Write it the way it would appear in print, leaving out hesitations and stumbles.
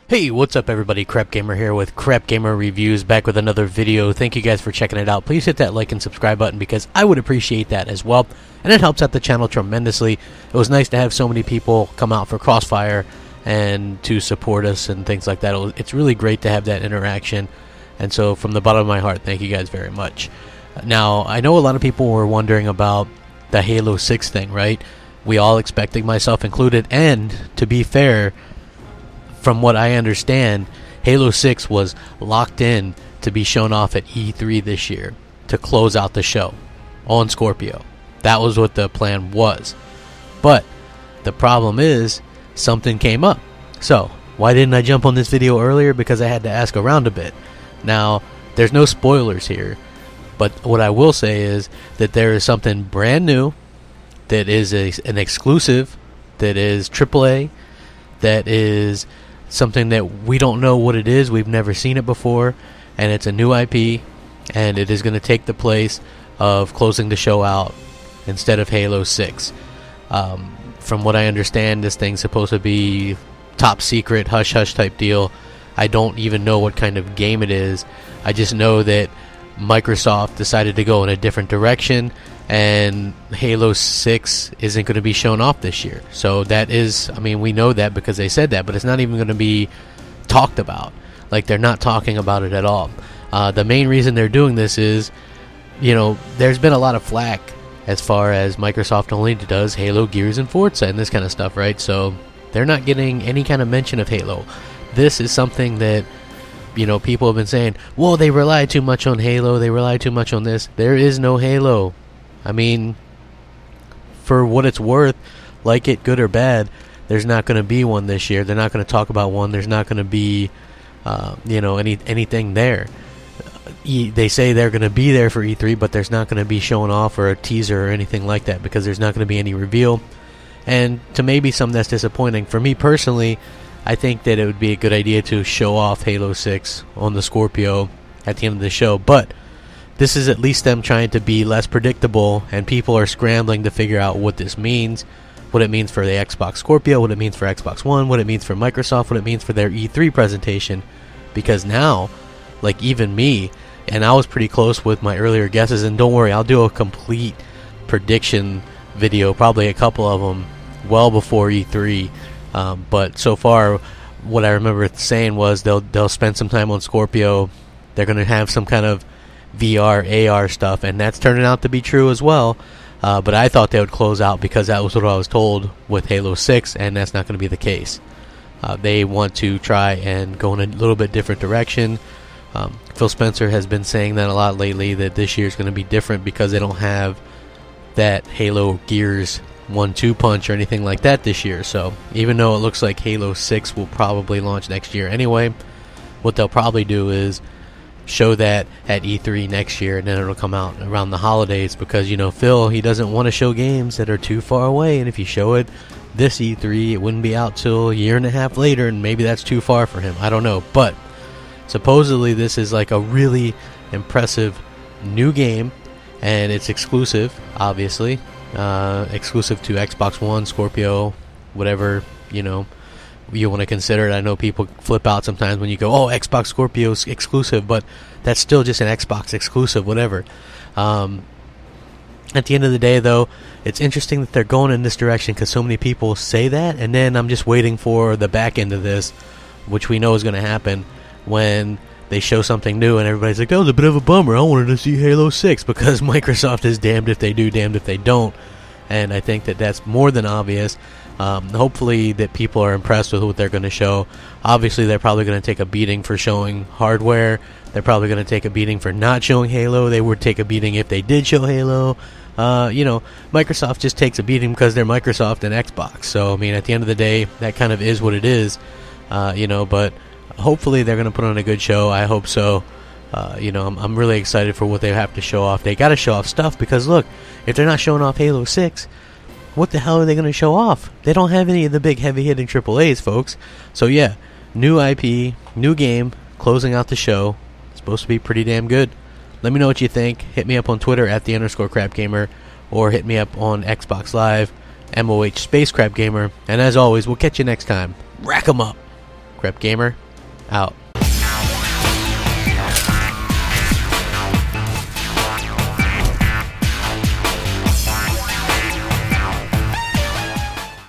Hey, what's up everybody, Crapgamer here with Crapgamer Reviews, back with another video. Thank you guys for checking it out. Please hit that like and subscribe button because I would appreciate that as well, and it helps out the channel tremendously. It was nice to have so many people come out for Crossfire and to support us and things like that. It's really great to have that interaction, and so from the bottom of my heart, thank you guys very much. Now, I know a lot of people were wondering about the Halo 6 thing, right? We all expecting, myself included, and to be fair, from what I understand, Halo 6 was locked in to be shown off at E3 this year to close out the show on Scorpio. That was what the plan was. But the problem is, something came up. So, why didn't I jump on this video earlier? Because I had to ask around a bit. Now, there's no spoilers here, but what I will say is that there is something brand new that is an exclusive, that is AAA, that is something that we don't know what it is. We've never seen it before, and it's a new IP, and it is going to take the place of closing the show out instead of Halo 6. From what I understand, this thing's supposed to be top secret, hush-hush type deal. I don't even know what kind of game it is. I just know that Microsoft decided to go in a different direction, and Halo 6 isn't going to be shown off this year. So that is, I mean, we know that because they said that, but it's not even going to be talked about. Like, they're not talking about it at all. The main reason they're doing this is, you know, there's been a lot of flack as far as Microsoft only does Halo, Gears, and Forza and this kind of stuff, right? So they're not getting any kind of mention of Halo. This is something that, you know, people have been saying, well, they rely too much on Halo, they rely too much on this. There is no Halo. I mean, for what it's worth, like it good or bad, there's not going to be one this year. They're not going to talk about one. There's not going to be, you know, anything there. They say they're going to be there for E3, but there's not going to be showing off or a teaser or anything like that because there's not going to be any reveal. And to maybe some, that's disappointing. For me personally, I think that it would be a good idea to show off Halo 6 on the Scorpio at the end of the show, but this is at least them trying to be less predictable, and people are scrambling to figure out what this means, what it means for the Xbox Scorpio, what it means for Xbox One, what it means for Microsoft, what it means for their E3 presentation, because now, like, even me, and I was pretty close with my earlier guesses, and don't worry, I'll do a complete prediction video, probably a couple of them, well before E3, but so far, what I remember saying was they'll spend some time on Scorpio, they're going to have some kind of VR, AR stuff, and that's turning out to be true as well, but I thought they would close out because that was what I was told with Halo 6, and that's not going to be the case. They want to try and go in a little bit different direction. Phil Spencer has been saying that a lot lately, that this year is going to be different because they don't have that Halo Gears 1-2 punch or anything like that this year. So even though it looks like Halo 6 will probably launch next year anyway, what they'll probably do is show that at E3 next year, and then it'll come out around the holidays because, you know, Phil, he doesn't want to show games that are too far away, and if you show it this E3, it wouldn't be out till a year and a half later, and maybe that's too far for him. I don't know, but supposedly this is like a really impressive new game, and it's exclusive, obviously, exclusive to Xbox One, Scorpio, whatever, you know, you want to consider it. I know people flip out sometimes when you go, oh, Xbox Scorpio's exclusive, but that's still just an Xbox exclusive, whatever. At the end of the day, though, it's interesting that they're going in this direction because so many people say that, and then I'm just waiting for the back end of this, which we know is going to happen when they show something new and everybody's like, that was a bit of a bummer, I wanted to see Halo 6, because Microsoft is damned if they do, damned if they don't, and I think that that's more than obvious. Hopefully that people are impressed with what they're going to show. Obviously they're probably going to take a beating for showing hardware. They're probably going to take a beating for not showing Halo. They would take a beating if they did show Halo. You know, Microsoft just takes a beating because they're Microsoft and Xbox. So, I mean, at the end of the day, that kind of is what it is. You know, but hopefully they're going to put on a good show. I hope so. You know, I'm really excited for what they have to show off. They got to show off stuff because, look, if they're not showing off Halo 6, what the hell are they going to show off? They don't have any of the big heavy-hitting AAAs, folks. So, yeah, new IP, new game, closing out the show. It's supposed to be pretty damn good. Let me know what you think. Hit me up on Twitter at @_Crapgamer, or hit me up on Xbox Live, MOH Crapgamer. And as always, we'll catch you next time. Rack 'em up. Crapgamer, out.